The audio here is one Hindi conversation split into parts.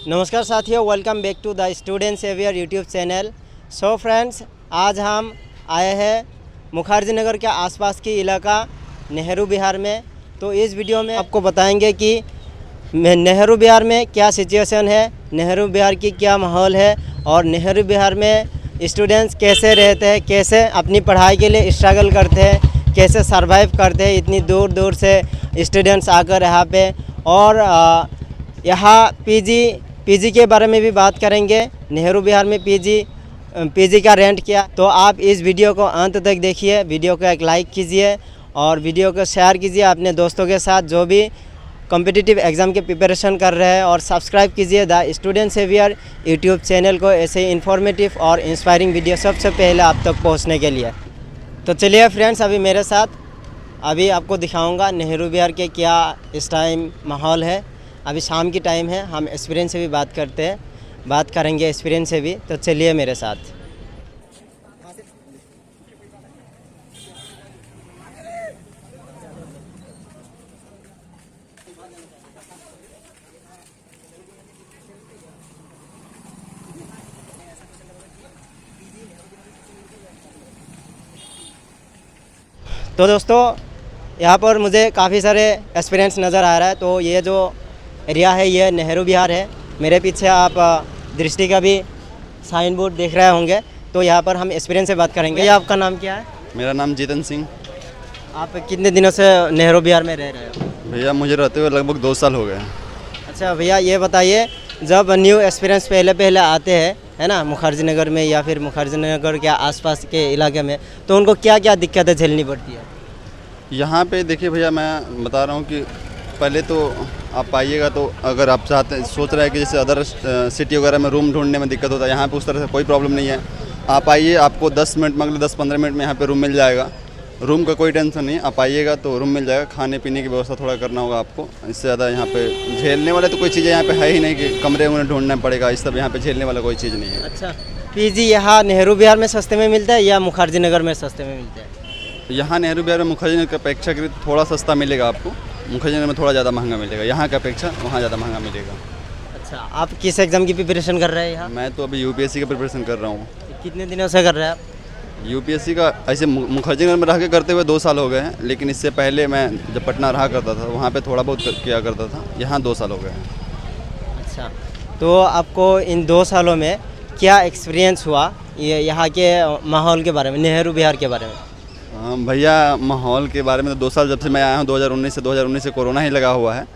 नमस्कार साथियों, welcome back to the student saviour YouTube channel. So friends, आज हम आए हैं मुखर्जी नगर के आसपास की इलाका नेहरू विहार में। तो इस वीडियो में आपको बताएंगे कि नेहरू विहार में क्या सिचुएशन है, नेहरू विहार की क्या माहौल है और नेहरू विहार में स्टूडेंट्स कैसे रहते हैं, कैसे अपनी पढ़ाई के लिए स्ट्रगल करते हैं, कैसे सरवाइव करते हैं इतनी दूर दूर से स्टूडेंट्स आकर यहाँ पे। और यहाँ पीजी के बारे में भी बात करेंगे। नेहरू विहार में पीजी का रेंट क्या। तो आप इस वीडियो को अंत तक देखिए, वीडियो को एक लाइक कीजिए और वीडियो को शेयर कीजिए अपने दोस्तों के साथ जो भी कॉम्पिटिटिव एग्ज़ाम के प्रिपरेशन कर रहे हैं, और सब्सक्राइब कीजिए the student saviour YouTube channel को ऐसे इन्फॉर्मेटिव और इंस्पायरिंग वीडियो सबसे पहले आप तक पहुंचने के लिए। तो चलिए फ्रेंड्स, अभी मेरे साथ अभी आपको दिखाऊंगा नेहरू विहार के क्या इस टाइम माहौल है। अभी शाम की टाइम है, हम एक्सपीरियंस से भी बात करेंगे एक्सपीरियंस से भी। तो चलिए मेरे साथ। तो दोस्तों, यहाँ पर मुझे काफ़ी सारे एक्सपीरियंस नज़र आ रहा है। तो ये जो एरिया है ये नेहरू विहार है। मेरे पीछे आप दृष्टि का भी साइन बोर्ड देख रहे होंगे। तो यहाँ पर हम एक्सपीरियंस से बात करेंगे। भैया, आपका नाम क्या है? मेरा नाम जीतन सिंह। आप कितने दिनों से नेहरू विहार में रह रहे हो? भैया, मुझे रहते हुए लगभग 2 साल हो गए। अच्छा भैया, ये बताइए, जब न्यू एक्सपीरियंस पहले आते हैं, है ना, मुखर्जी नगर में या फिर मुखर्जी नगर के आसपास के इलाके में, तो उनको क्या क्या दिक्कतें झेलनी पड़ती है? यहाँ पे देखिए भैया, मैं बता रहा हूँ कि पहले तो आप आइएगा तो अगर आप सोच रहे हैं कि जैसे अदर सिटी वगैरह में रूम ढूंढने में दिक्कत होता है, यहाँ पे उस तरह से कोई प्रॉब्लम नहीं है। आप आइए, आपको 10 मिनट में, अगले 10-15 मिनट में यहाँ पे रूम मिल जाएगा। रूम का कोई टेंशन नहीं, आप आइएगा तो रूम मिल जाएगा। खाने पीने की व्यवस्था थोड़ा करना होगा आपको। इससे ज़्यादा यहाँ पे झेलने वाले तो कोई चीज़ें यहाँ पे है ही नहीं कि कमरे उन्हें ढूंढना पड़ेगा। इस सब यहाँ पे झेलने वाला कोई चीज़ नहीं है। अच्छा, पीजी यहाँ नेहरू विहार में सस्ते में मिलता है या मुखर्जी नगर में सस्ते में मिलता है? यहाँ नेहरू विहार में मुखर्जी नगर की अपेक्षाकृत थोड़ा सस्ता मिलेगा आपको। मुखर्जी नगर में थोड़ा ज़्यादा महंगा मिलेगा। यहाँ की अपेक्षा वहाँ ज़्यादा महंगा मिलेगा। अच्छा, आप किस एग्ज़ाम की प्रिपरेशन कर रहे हैं यहाँ? मैं तो अभी यूपीएससी का प्रिपरेशन कर रहा हूँ। कितने दिनों से कर रहे हैं आप? यूपीएससी का ऐसे मुखर्जी नगर में रह के करते हुए 2 साल हो गए हैं, लेकिन इससे पहले मैं जब पटना रहा करता था वहाँ पे थोड़ा बहुत किया करता था। यहाँ 2 साल हो गए हैं। अच्छा, तो आपको इन 2 सालों में क्या एक्सपीरियंस हुआ ये यहाँ के माहौल के बारे में, नेहरू विहार के बारे में? भैया, माहौल के बारे में तो 2 साल जब से मैं आया हूँ 2019 से कोरोना ही लगा हुआ है।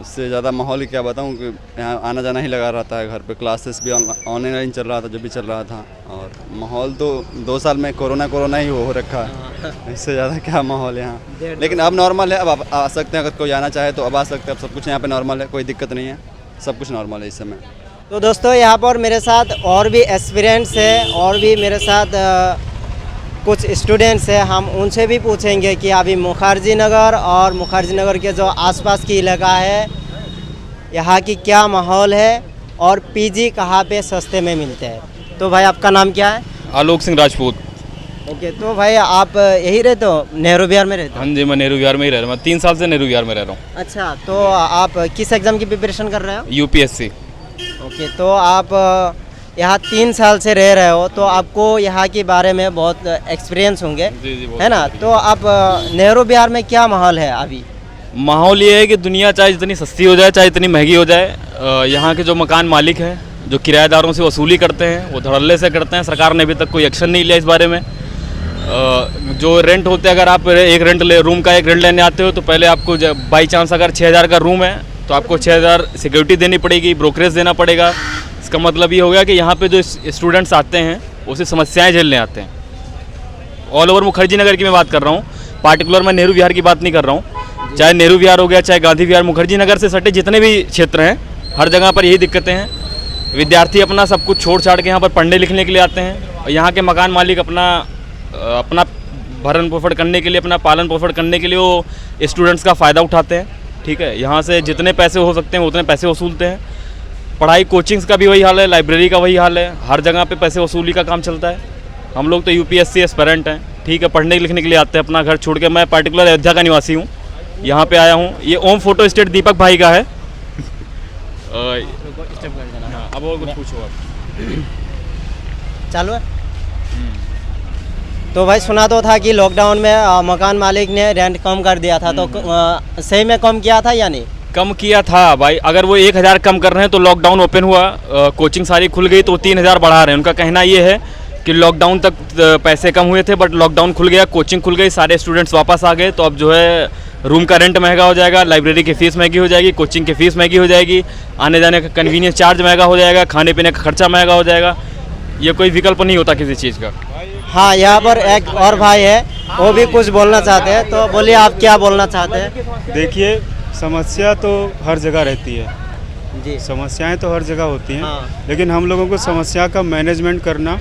उससे ज़्यादा माहौल क्या बताऊँ कि यहाँ आना जाना ही लगा रहता है। घर पे क्लासेस भी ऑनलाइन चल रहा था, जो भी चल रहा था। और माहौल तो 2 साल में कोरोना ही हो रखा है। इससे ज़्यादा क्या माहौल यहाँ। लेकिन अब नॉर्मल है, अब आप आ सकते हैं। अगर कोई आना चाहे तो अब आ सकते हैं। अब सब कुछ यहाँ पे नॉर्मल है, कोई दिक्कत नहीं है, सब कुछ नॉर्मल है इस समय। तो दोस्तों, यहाँ पर मेरे साथ और भी एक्सपीरियंस है और भी मेरे साथ कुछ स्टूडेंट्स हैं। हम उनसे भी पूछेंगे कि अभी मुखर्जी नगर और मुखर्जी नगर के जो आसपास की इलाका है यहाँ की क्या माहौल है और पीजी कहाँ पे सस्ते में मिलते हैं। तो भाई, आपका नाम क्या है? आलोक सिंह राजपूत। ओके, तो भाई आप यही रहते हो, नेहरू विहार में रहते हो? हाँ जी, मैं नेहरू विहार में ही रह रहा हूँ। मैं 3 साल से नेहरू विहार में रह रहा हूँ। अच्छा, तो आप किस एग्ज़ाम की प्रिपरेशन कर रहे हो? यूपीएससी। ओके, तो आप यहाँ 3 साल से रह रहे हो, तो आपको यहाँ के बारे में बहुत एक्सपीरियंस होंगे, है ना? तो आप नेहरू विहार में क्या माहौल है अभी? माहौल ये है कि दुनिया चाहे जितनी सस्ती हो जाए, चाहे जितनी महंगी हो जाए, यहाँ के जो मकान मालिक हैं, जो किराएदारों से वसूली करते हैं, वो धड़ल्ले से करते हैं। सरकार ने अभी तक कोई एक्शन नहीं लिया इस बारे में। जो रेंट होते हैं, अगर आप रूम का एक रेंट लेने आते हो तो पहले आपको बाई चांस अगर 6,000 का रूम है तो आपको 6,000 सिक्योरिटी देनी पड़ेगी, ब्रोकरेज देना पड़ेगा। इसका मतलब ये हो गया कि यहाँ पे जो स्टूडेंट्स आते हैं उसे समस्याएं झेलने आते हैं। ऑल ओवर मुखर्जी नगर की मैं बात कर रहा हूँ, पार्टिकुलर मैं नेहरू विहार की बात नहीं कर रहा हूँ। चाहे नेहरू विहार हो गया, चाहे गांधी विहार, मुखर्जी नगर से सटे जितने भी क्षेत्र हैं, हर जगह पर यही दिक्कतें हैं। विद्यार्थी अपना सब कुछ छोड़ छाड़ के यहाँ पर पढ़ने लिखने के लिए आते हैं, और यहाँ के मकान मालिक अपना भरण पोषण करने के लिए, अपना पालन पोषण करने के लिए वो स्टूडेंट्स का फ़ायदा उठाते हैं। ठीक है, यहाँ से जितने पैसे हो सकते हैं उतने पैसे वसूलते हैं। पढ़ाई कोचिंग्स का भी वही हाल है, लाइब्रेरी का वही हाल है, हर जगह पे पैसे वसूली का काम चलता है। हम लोग तो यूपीएससी एस्पिरेंट हैं, ठीक है, पढ़ने लिखने के लिए आते हैं अपना घर छोड़ के। मैं पार्टिकुलर अयोध्या का निवासी हूँ, यहाँ पे आया हूँ। ये ओम फोटो स्टेट दीपक भाई का है। को स्टेप कर देना। हाँ, अब और कुछ पूछो आप। चालू है। तो भाई सुना तो था कि लॉकडाउन में मकान मालिक ने रेंट कम कर दिया था, तो सही में कम किया था या नहीं? कम किया था भाई। अगर वो 1000 कम कर रहे हैं तो लॉकडाउन ओपन हुआ, कोचिंग सारी खुल गई तो 3000 बढ़ा रहे हैं। उनका कहना ये है कि लॉकडाउन तक पैसे कम हुए थे, बट लॉकडाउन खुल गया, कोचिंग खुल गई, सारे स्टूडेंट्स वापस आ गए, तो अब जो है रूम का रेंट महंगा हो जाएगा, लाइब्रेरी की फ़ीस महंगी हो जाएगी, कोचिंग की फ़ीस महंगी हो जाएगी, आने जाने का कन्वीनियंस चार्ज महंगा हो जाएगा, खाने पीने का खर्चा महंगा हो जाएगा। ये कोई विकल्प नहीं होता किसी चीज़ का। हाँ, यहाँ पर एक और भाई है, वो भी कुछ बोलना चाहते हैं, तो बोलिए आप क्या बोलना चाहते हैं? देखिए, समस्या तो हर जगह रहती है जी। समस्याएं तो हर जगह होती हैं। हाँ। लेकिन हम लोगों को समस्या का मैनेजमेंट करना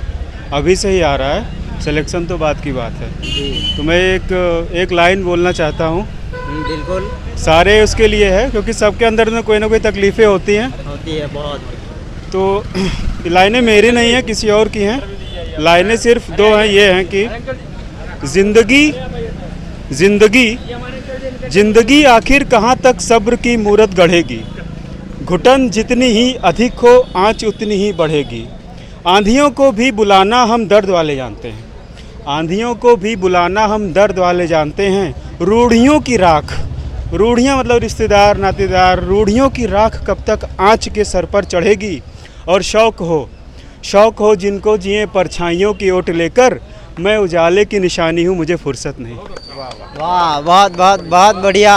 अभी से ही आ रहा है, सिलेक्शन तो बात की बात है। जी तो मैं एक लाइन बोलना चाहता हूँ, बिल्कुल सारे उसके लिए है, क्योंकि सबके अंदर में कोई ना कोई तकलीफ़ें होती हैं। होती है बहुत। तो लाइनें मेरी नहीं हैं, किसी और की हैं। लाइनें सिर्फ दो हैं, ये हैं कि जिंदगी आखिर कहाँ तक सब्र की मूरत गढ़ेगी, घुटन जितनी ही अधिक हो आँच उतनी ही बढ़ेगी। आंधियों को भी बुलाना हम दर्द वाले जानते हैं, आंधियों को भी बुलाना हम दर्द वाले जानते हैं। रूढ़ियों की राख, रूढ़ियाँ मतलब रिश्तेदार नातेदार, रूढ़ियों की राख कब तक आँच के सर पर चढ़ेगी। और शौक़ हो जिनको जिए परछाइयों की ओट लेकर, मैं उजाले की निशानी हूँ मुझे फुर्सत नहीं। वाह, बहुत बहुत बहुत बढ़िया।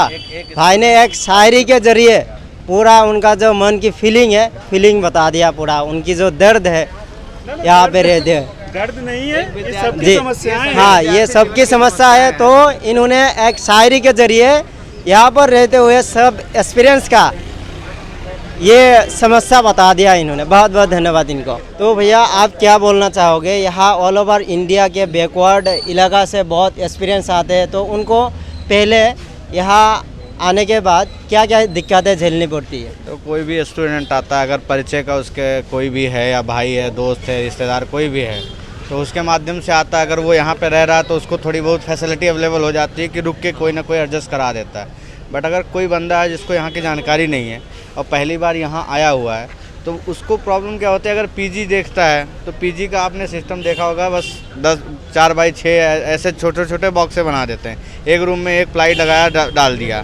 भाई ने एक शायरी के जरिए पूरा उनका जो मन की फीलिंग है, फीलिंग बता दिया, पूरा उनकी जो दर्द है यहाँ पे रहते हैं। दर्द नहीं है, ये सबकी जी समस्याएं हैं। हाँ, ये सबकी समस्या है। तो इन्होंने एक शायरी के जरिए यहाँ पर रहते हुए सब एक्सपीरियंस का ये समस्या बता दिया इन्होंने। बहुत बहुत धन्यवाद इनको। तो भैया आप क्या बोलना चाहोगे? यहाँ ऑल ओवर इंडिया के बैकवर्ड इलाका से बहुत एक्सपीरियंस आते हैं, तो उनको पहले यहाँ आने के बाद क्या क्या दिक्कतें झेलनी पड़ती है? तो कोई भी स्टूडेंट आता है, अगर परिचय का उसके कोई भी है, या भाई है, दोस्त है, रिश्तेदार कोई भी है, तो उसके माध्यम से आता है। अगर वो यहाँ पे रह रहा है तो उसको थोड़ी बहुत फैसिलिटी अवेलेबल हो जाती है कि रुक के कोई ना कोई एडजस्ट करा देता है। बट अगर कोई बंदा है जिसको यहाँ की जानकारी नहीं है और पहली बार यहाँ आया हुआ है, तो उसको प्रॉब्लम क्या होती है? अगर पीजी देखता है तो पीजी का आपने सिस्टम देखा होगा, बस 4x6 ऐसे छोटे छोटे बॉक्से बना देते हैं, एक रूम में एक प्लाई लगाया, डाल दिया।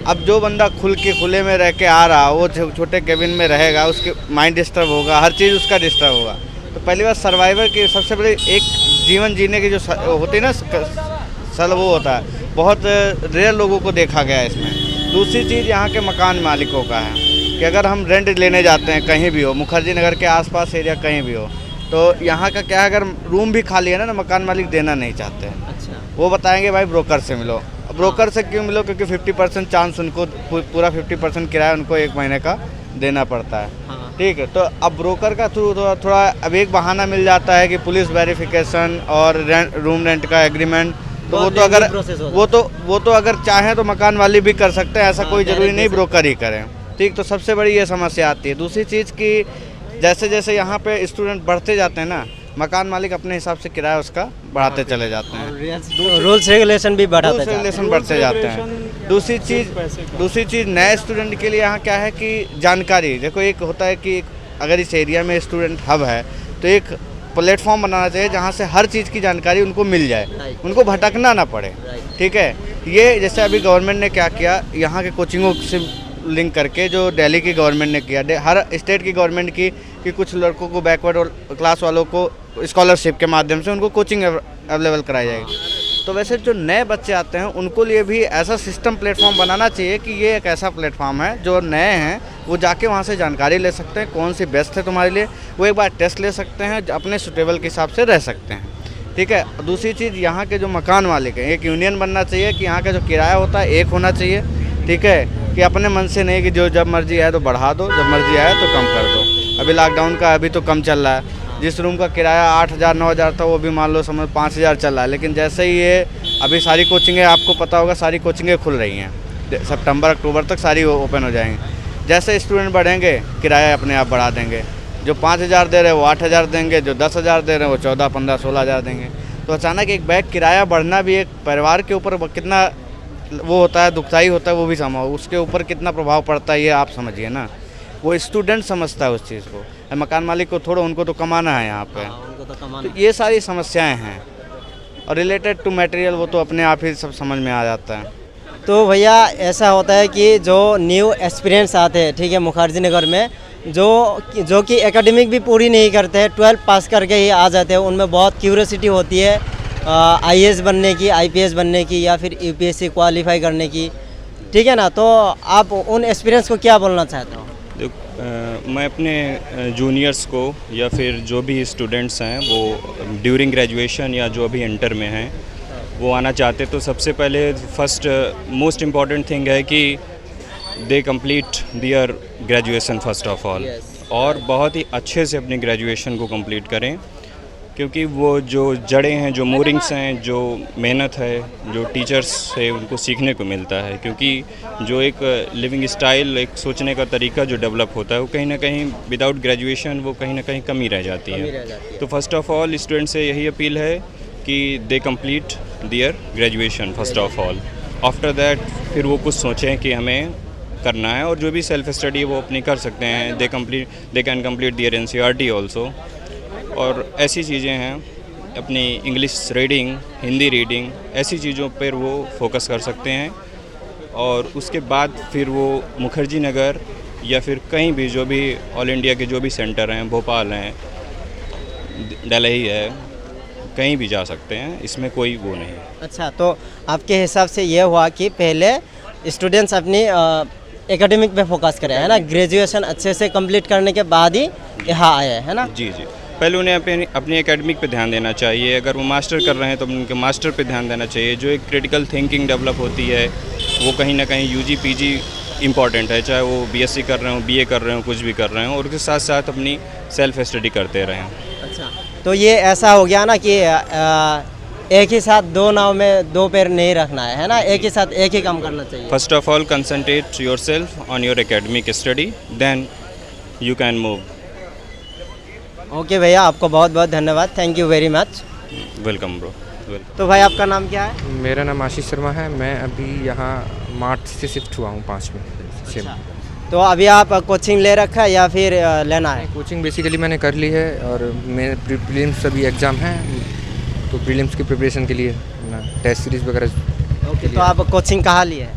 अब जो बंदा खुले में रह के आ रहा, वो छोटे केबिन में रहेगा, उसके माइंड डिस्टर्ब होगा, हर चीज़ उसका डिस्टर्ब होगा। तो पहली बार सर्वाइवर की सबसे बड़ी एक जीवन जीने की जो होती है ना सल, वो होता है, बहुत रेयर लोगों को देखा गया है इसमें। दूसरी चीज़ यहाँ के मकान मालिकों का है कि अगर हम रेंट लेने जाते हैं कहीं भी हो, मुखर्जी नगर के आसपास एरिया कहीं भी हो, तो यहाँ का क्या है, अगर रूम भी खाली है ना, मकान मालिक देना नहीं चाहते हैं। अच्छा। वो बताएंगे भाई ब्रोकर से मिलो। ब्रोकर से क्यों मिलो? क्योंकि 50% चांस उनको, पूरा 50% किराया उनको 1 महीने का देना पड़ता है। हाँ। ठीक है, तो अब ब्रोकर का थ्रू थोड़ा अब एक बहाना मिल जाता है कि पुलिस वेरिफिकेशन और रूम रेंट का एग्रीमेंट, तो वो तो अगर चाहें तो मकान वाली भी कर सकते हैं, ऐसा कोई ज़रूरी नहीं ब्रोकर ही करें। ठीक, तो सबसे बड़ी ये समस्या आती है। दूसरी चीज़ कि जैसे जैसे यहाँ पे स्टूडेंट बढ़ते जाते हैं ना, मकान मालिक अपने हिसाब से किराया उसका बढ़ाते चले जाते हैं, रूल्स रेगुलेशन भी बढ़ाते बढ़ते जाते हैं। दूसरी चीज़ नए स्टूडेंट के लिए यहाँ क्या है कि जानकारी, देखो एक होता है कि अगर इस एरिया में स्टूडेंट हब है तो एक प्लेटफॉर्म बनाना चाहिए जहाँ से हर चीज़ की जानकारी उनको मिल जाए, उनको भटकना ना पड़े। ठीक है, ये जैसे अभी गवर्नमेंट ने क्या किया, यहाँ के कोचिंगों से लिंक करके, जो दिल्ली की गवर्नमेंट ने किया, हर स्टेट की गवर्नमेंट की, कि कुछ लड़कों को बैकवर्ड क्लास वालों को स्कॉलरशिप के माध्यम से उनको कोचिंग अवेलेबल कराई जाएगी। तो वैसे जो नए बच्चे आते हैं उनको लिए भी ऐसा सिस्टम प्लेटफॉर्म बनाना चाहिए कि ये एक ऐसा प्लेटफॉर्म है, जो नए हैं वो जाके वहाँ से जानकारी ले सकते हैं, कौन सी बेस्ट है तुम्हारे लिए, वो एक बार टेस्ट ले सकते हैं, अपने सुटेबल के हिसाब से रह सकते हैं। ठीक है, दूसरी चीज़ यहाँ के जो मकान मालिक हैं, एक यूनियन बनना चाहिए कि यहाँ का जो किराया होता है एक होना चाहिए। ठीक है, कि अपने मन से नहीं कि जो जब मर्जी आए तो बढ़ा दो, जब मर्जी आए तो कम कर दो। अभी लॉकडाउन का अभी तो कम चल रहा है, जिस रूम का किराया 8,000 9,000 था, वो भी मान लो समझ 5,000 चल रहा है। लेकिन जैसे ही ये अभी सारी कोचिंगें, आपको पता होगा सारी कोचिंगें खुल रही हैं, सितंबर अक्टूबर तक सारी ओपन हो जाएंगी। जैसे स्टूडेंट बढ़ेंगे किराया अपने आप बढ़ा देंगे, जो 5,000 दे रहे हैं वो 8,000 देंगे, जो 10,000 दे रहे हैं वो 14, 15, 16,000 देंगे। तो अचानक एक बैग किराया बढ़ना भी एक परिवार के ऊपर कितना वो होता है, दुखदाई होता है, वो भी समझो, उसके ऊपर कितना प्रभाव पड़ता है ये आप समझिए ना। वो स्टूडेंट समझता है उस चीज़ को। मकान मालिक को थोड़ा, उनको तो कमाना है यहाँ पे। उनको तो कमाना तो ये सारी समस्याएं हैं, और रिलेटेड टू मटेरियल वो तो अपने आप ही सब समझ में आ जाता है। तो भैया ऐसा होता है कि जो न्यू एक्सपीरियंस आते हैं, ठीक है, मुखर्जी नगर में, जो कि एकेडमिक भी पूरी नहीं करते हैं, 12 पास करके ही आ जाते हैं, उनमें बहुत क्यूरियोसिटी होती है आईएएस बनने की, आईपीएस बनने की, या फिर यूपीएससी क्वालिफाई करने की, ठीक है ना। तो आप उन एक्सपीरियंस को क्या बोलना चाहते हो? मैं अपने जूनियर्स को या फिर जो भी स्टूडेंट्स हैं वो ड्यूरिंग ग्रेजुएशन या जो अभी इंटर में हैं वो आना चाहते, तो सबसे पहले फर्स्ट मोस्ट इम्पॉर्टेंट थिंग है कि they complete their graduation first of all, और बहुत ही अच्छे से अपनी ग्रेजुएशन को कंप्लीट करें, क्योंकि वो जो जड़ें हैं, जो मोरिंग्स हैं, जो मेहनत है, जो टीचर्स से उनको सीखने को मिलता है, क्योंकि जो एक लिविंग स्टाइल, एक सोचने का तरीका जो डेवलप होता है वो कहीं ना कहीं विदाउट ग्रेजुएशन वो कहीं ना कहीं कमी रह जाती है। तो फर्स्ट ऑफ ऑल स्टूडेंट से यही अपील है कि they complete their graduation first of all. After that फिर वो कुछ सोचें कि हमें करना है, और जो भी सेल्फ स्टडी वो अपनी कर सकते हैं। They can complete their NCERT also, और ऐसी चीज़ें हैं, अपनी इंग्लिश रीडिंग, हिंदी रीडिंग, ऐसी चीज़ों पर वो फोकस कर सकते हैं। और उसके बाद फिर वो मुखर्जी नगर या फिर कहीं भी, जो भी ऑल इंडिया के जो भी सेंटर हैं, भोपाल हैं, दिल्ली है, कहीं भी जा सकते हैं, इसमें कोई वो नहीं। अच्छा, तो आपके हिसाब से ये हुआ कि पहले स्टूडेंट्स अपनी एकेडमिक पे फोकस करें, है ना, ग्रेजुएशन अच्छे से कंप्लीट करने के बाद ही यहाँ आए, है ना? जी जी, पहले उन्हें अपनी एकेडमिक पे ध्यान देना चाहिए। अगर वो मास्टर कर रहे हैं तो उनके मास्टर पे ध्यान देना चाहिए। जो एक क्रिटिकल थिंकिंग डेवलप होती है वो कहीं ना कहीं यूजी पीजी इम्पॉर्टेंट है, चाहे वो बीएससी कर रहे हो, बीए कर रहे हो, कुछ भी कर रहे हो, और उसके साथ साथ अपनी सेल्फ स्टडी करते रहें। अच्छा, तो ये ऐसा हो गया ना कि एक ही साथ दो नाव में दो पैर नहीं रखना है ना, एक ही साथ एक ही काम करना चाहिए। First of all concentrate yourself on your academic study, then you can move. Okay भैया, आपको बहुत बहुत धन्यवाद, thank you very much. Welcome bro. तो भाई आपका नाम क्या है? मेरा नाम आशीष शर्मा है। मैं अभी यहाँ मार्च से शिफ्ट हुआ हूँ 5 में। अच्छा, तो अभी आप कोचिंग ले रखा है या फिर लेना है? कोचिंग बेसिकली मैंने कर ली है, और मेरे प्रीलिम्स अभी एग्ज़ाम हैं, तो प्रीलिम्स की प्रिपरेशन के लिए टेस्ट सीरीज़ वगैरह। ओके, तो आप कोचिंग कहाँ लिए है?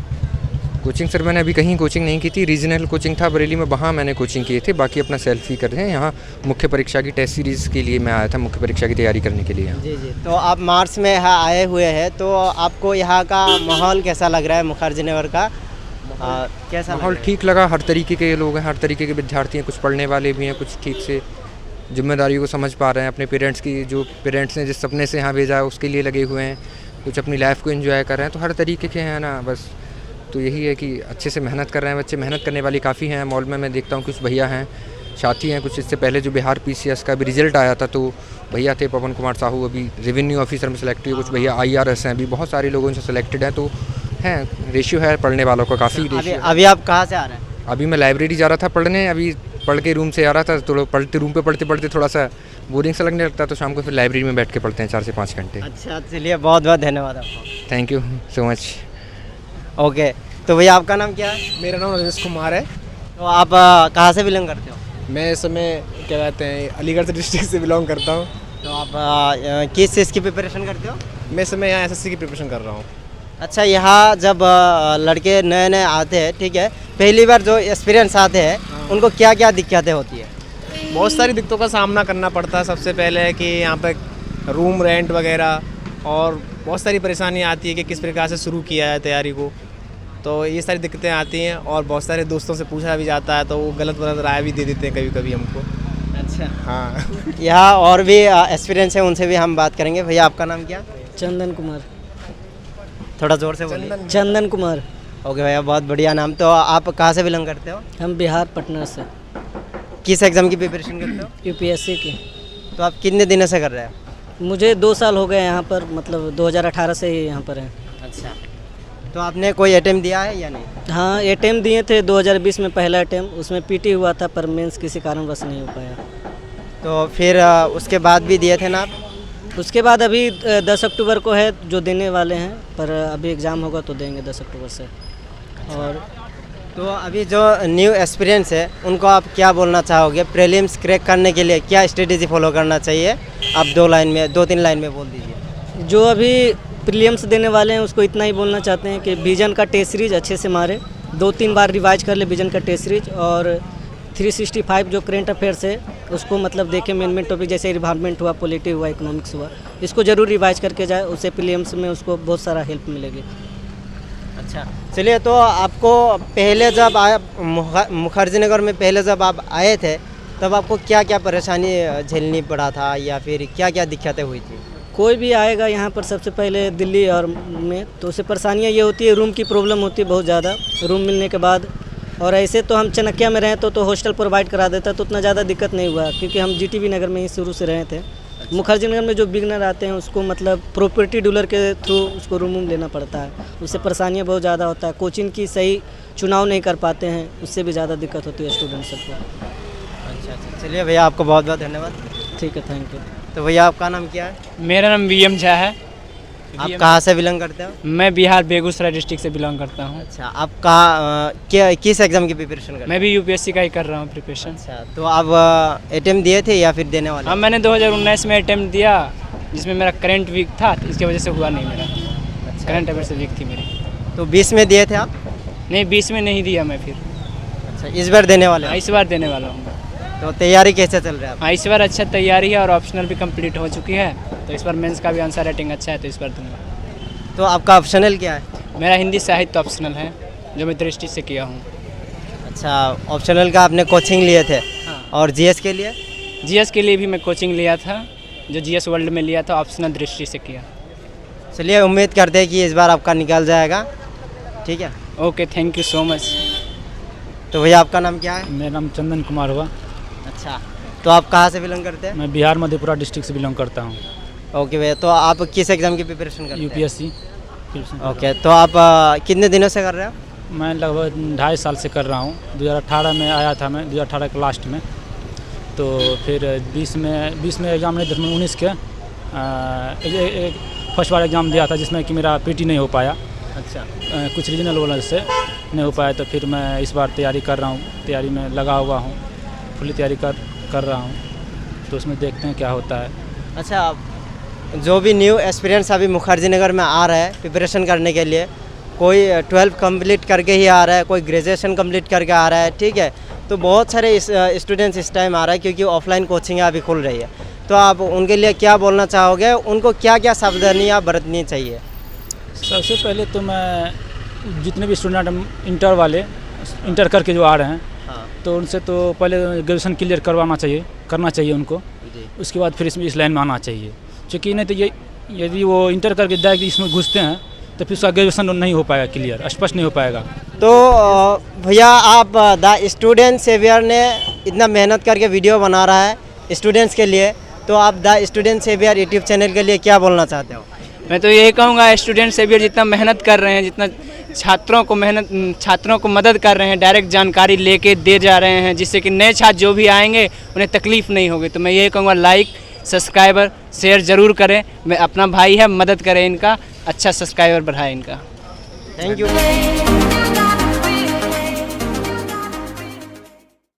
कोचिंग सर मैंने अभी कहीं कोचिंग नहीं की थी, रीजनल कोचिंग था बरेली में, वहाँ मैंने कोचिंग किए थे, बाकी अपना सेल्फ ही कर रहे हैं। यहाँ मुख्य परीक्षा की टेस्ट सीरीज़ के लिए मैं आया था, मुख्य परीक्षा की तैयारी करने के लिए। जी जी, तो आप मार्च में यहाँ आए हुए हैं, तो आपको यहाँ का माहौल कैसा लग रहा है, मुखर्जी नगर का कैसा माहौल ठीक लगा। हर तरीके के लोग हैं, हर तरीके के विद्यार्थी हैं, कुछ पढ़ने वाले भी हैं, कुछ ठीक से जिम्मेदारियों को समझ पा रहे हैं, अपने पेरेंट्स की, जो पेरेंट्स ने जिस सपने से यहाँ भेजा है उसके लिए लगे हुए हैं, कुछ अपनी लाइफ को एंजॉय कर रहे हैं। तो हर तरीके के हैं ना, बस तो यही है कि अच्छे से मेहनत कर रहे हैं बच्चे। मेहनत करने वाली काफ़ी हैं। मॉल में मैं देखता हूँ कुछ भैया हैं, साथी हैं, कुछ इससे पहले जो बिहार पीसीएस का भी रिजल्ट आया था तो भैया थे पवन कुमार साहू, अभी रेवेन्यू ऑफिसर में सेलेक्ट हुए, कुछ भैया आईआरएस हैं, अभी बहुत सारे लोगों से सेलेक्टेड हैं। तो हैं, रेशियो है पढ़ने वालों का काफ़ी रेशियो। अभी आप कहाँ से आ रहे हैं? अभी मैं लाइब्रेरी जा रहा था पढ़ने, अभी पढ़ के रूम से आ रहा था, तो रूम पे पढ़ते थोड़ा सा बोरिंग सा लगने लगता, तो शाम को फिर लाइब्रेरी में बैठ के पढ़ते हैं 4 से 5 घंटे। अच्छा, चलिए बहुत बहुत धन्यवाद आपको। Thank you so much. Okay, तो भैया आपका नाम क्या है? मेरा नाम राजेश कुमार है। तो आप कहाँ से बिलोंग करते हो? मैं इस समय क्या कहते हैं अलीगढ़ से डिस्ट्रिक्ट से बिलोंग करता हूँ। तो आप किस चीज़ की प्रिपरेशन करते हो? मैं इस समय यहाँ एसएससी की प्रिपरेशन कर रहा हूँ। अच्छा, यहाँ जब लड़के नए नए आते हैं, ठीक है, पहली बार जो एक्सपीरियंस आते हैं उनको क्या क्या दिक्कतें होती है? बहुत सारी दिक्कतों का सामना करना पड़ता है। सबसे पहले है कि यहाँ पे रूम रेंट वगैरह, और बहुत सारी परेशानी आती है कि किस प्रकार से शुरू किया है तैयारी को, तो ये सारी दिक्कतें आती हैं। और बहुत सारे दोस्तों से पूछा भी जाता है तो वो गलत राय भी दे देते हैं कभी कभी हमको। अच्छा, हाँ। यहाँ और भी एक्सपीरियंस है, उनसे भी हम बात करेंगे। भैया आपका नाम क्या? चंदन कुमार। थोड़ा ज़ोर से बोलिए। चंदन कुमार। ओके भैया, बहुत बढ़िया नाम। तो आप कहाँ से बिलोंग करते हो? हम बिहार पटना से। किस एग्ज़ाम की प्रिपरेशन करते हो? यूपीएससी की। तो आप कितने दिनों से कर रहे हो? मुझे 2 साल हो गए यहाँ पर, मतलब 2018 से ही यहाँ पर हैं। अच्छा, तो आपने कोई अटेम्प्ट दिया है या नहीं? हाँ, अटेम्प्ट दिए थे 2020 में, पहला अटेम्प्ट, उसमें पीटी हुआ था, पर मेंस किसी कारणवश नहीं हो पाया। तो फिर उसके बाद भी दिए थे ना आप? उसके बाद अभी 10 अक्टूबर को है जो देने वाले हैं, पर अभी एग्ज़ाम होगा तो देंगे 10 अक्टूबर से। और तो अभी जो न्यू एक्सपीरियंस है उनको आप क्या बोलना चाहोगे? प्रीलिम्स क्रैक करने के लिए क्या स्ट्रेटेजी फॉलो करना चाहिए? आप 2-3 लाइन में बोल दीजिए। जो अभी प्रीलिम्स देने वाले हैं उसको इतना ही बोलना चाहते हैं कि विजन का टेस्ट सीरीज अच्छे से मारे, 2-3 बार रिवाइज कर ले विजन का टेस्ट सीरीज, और 365 जो करेंट अफेयर्स है उसको मतलब देखें, मेन टॉपिक जैसे इन्वायरमेंट हुआ, पॉलिटी हुआ, इकोनॉमिक्स हुआ, इसको ज़रूर रिवाइज करके जाए, उससे प्रीलिम्स में उसको बहुत सारा हेल्प मिलेगी। अच्छा, चलिए, तो आपको पहले जब मुखर्जी नगर में पहले जब आप आए थे तब आपको क्या क्या परेशानी झेलनी पड़ा था या फिर क्या क्या दिक्कतें हुई थी? कोई भी आएगा यहाँ पर सबसे पहले दिल्ली और में तो उससे परेशानियाँ ये होती है, रूम की प्रॉब्लम होती है बहुत ज़्यादा रूम मिलने के बाद। और ऐसे तो हम चनकिया में रहे तो हॉस्टल प्रोवाइड करा देता तो उतना ज़्यादा दिक्कत नहीं हुआ, क्योंकि हम जीटीबी नगर में ही शुरू से रहे थे। मुखर्जी नगर में जो बिगनर आते हैं उसको मतलब प्रॉपर्टी डीलर के थ्रू उसको रूम लेना पड़ता है, उससे परेशानियाँ बहुत ज़्यादा होता है। कोचिंग की सही चुनाव नहीं कर पाते हैं, उससे भी ज़्यादा दिक्कत होती है स्टूडेंट सबको। अच्छा, चलिए भैया, आपको बहुत बहुत धन्यवाद। ठीक है, थैंक यू। तो भैया, आपका नाम क्या है? मेरा नाम वीएम झा है। आप कहाँ से बिलोंग करते हो? मैं बिहार बेगूसराय डिस्ट्रिक्ट से बिलोंग करता हूँ। अच्छा, आप कहाँ किस एग्ज़ाम की प्रिपरेशन कर रहे मैं भी यूपीएससी का ही कर रहा हूँ प्रिपरेशन। अच्छा, तो आप अटेम्प्ट दिए थे या फिर देने वाले? हाँ, मैंने 2019 में अटेम्प्ट दिया, जिसमें मेरा करंट वीक था, तो इसकी वजह से हुआ नहीं मेरा। अच्छा, करंट अफेयर से वीक थी मेरी। तो 20 में दिए थे आप? नहीं, 20 में नहीं दिया मैं फिर। अच्छा, इस बार देने वाले हाँ, हो? इस बार देने वाला हूँ। तो तैयारी कैसे चल रही है? हाँ, इस बार अच्छा तैयारी है और ऑप्शनल भी कंप्लीट हो चुकी है, तो इस बार मेंस का भी आंसर राइटिंग अच्छा है, तो इस बार दूँगा। तो आपका ऑप्शनल क्या है? मेरा हिंदी साहित्य ऑप्शनल है, जो मैं दृष्टि से किया हूँ। अच्छा, ऑप्शनल का आपने कोचिंग लिए थे? हाँ। और जीएस के लिए? जीएस के लिए भी मैं कोचिंग लिया था, जो जीएस वर्ल्ड में लिया था, ऑप्शनल दृष्टि से किया। चलिए, उम्मीद करते हैं कि इस बार आपका निकल जाएगा। ठीक है, okay, thank you so much. तो भैया, आपका नाम क्या है? मेरा नाम चंदन कुमार हुआ। अच्छा, तो आप कहाँ से बिलोंग करते हैं? मैं बिहार मधेपुरा डिस्ट्रिक्ट से बिलोंग करता हूँ। ओके भैया, तो आप किस एग्ज़ाम की प्रिपरेशन करते हैं? यूपीएससी। ओके, तो आप कितने दिनों से कर रहे हो? मैं लगभग 2.5 साल से कर रहा हूँ। 2018 में आया था मैं, 2018 के लास्ट में, तो फिर 20 में एग्ज़ाम नहीं, 2019 के फर्स्ट बार एग्ज़ाम दिया था, जिसमें कि मेरा पीटी नहीं हो पाया। अच्छा, कुछ रीजनल वजह से नहीं हो पाया, तो फिर मैं इस बार तैयारी कर रहा हूँ, तैयारी में लगा हुआ हूँ, फुली तैयारी कर रहा हूँ, तो उसमें देखते हैं क्या होता है। अच्छा, जो भी न्यू एक्सपीरियंस अभी मुखर्जी नगर में आ रहा है प्रिपरेशन करने के लिए, कोई 12th कंप्लीट करके ही आ रहा है, कोई ग्रेजुएशन कंप्लीट करके आ रहा है, ठीक है, तो बहुत सारे स्टूडेंट्स इस टाइम आ रहा है क्योंकि ऑफलाइन कोचिंग अभी खुल रही है। तो आप उनके लिए क्या बोलना चाहोगे? उनको क्या क्या सावधानियाँ बरतनी चाहिए? सबसे पहले तो मैं जितने भी स्टूडेंट इंटर वाले इंटर करके जो आ रहे हैं, हाँ, तो उनसे तो पहले ग्रेजुएशन क्लियर करना चाहिए उनको, उसके बाद फिर इसमें इस लाइन में आना चाहिए, क्योंकि नहीं तो ये यदि वो इंटर करके डायरेक्ट इसमें घुसते हैं तो फिर उसका ग्रेजुएशन नहीं हो पाएगा क्लियर, स्पष्ट नहीं हो पाएगा। तो भैया, आप द स्टूडेंट सेवियर ने इतना मेहनत करके वीडियो बना रहा है स्टूडेंट्स के लिए, तो आप the student saviour YouTube channel के लिए क्या बोलना चाहते हो? मैं तो यही कहूँगा, स्टूडेंट सेवियर जितना मेहनत कर रहे हैं, जितना छात्रों को मदद कर रहे हैं, डायरेक्ट जानकारी लेके दे जा रहे हैं, जिससे कि नए छात्र जो भी आएंगे उन्हें तकलीफ नहीं होगी। तो मैं यही कहूँगा, लाइक, सब्सक्राइबर, शेयर ज़रूर करें। मैं अपना भाई है, मदद करें इनका, अच्छा सब्सक्राइबर बढ़ाएं इनका। Thank you.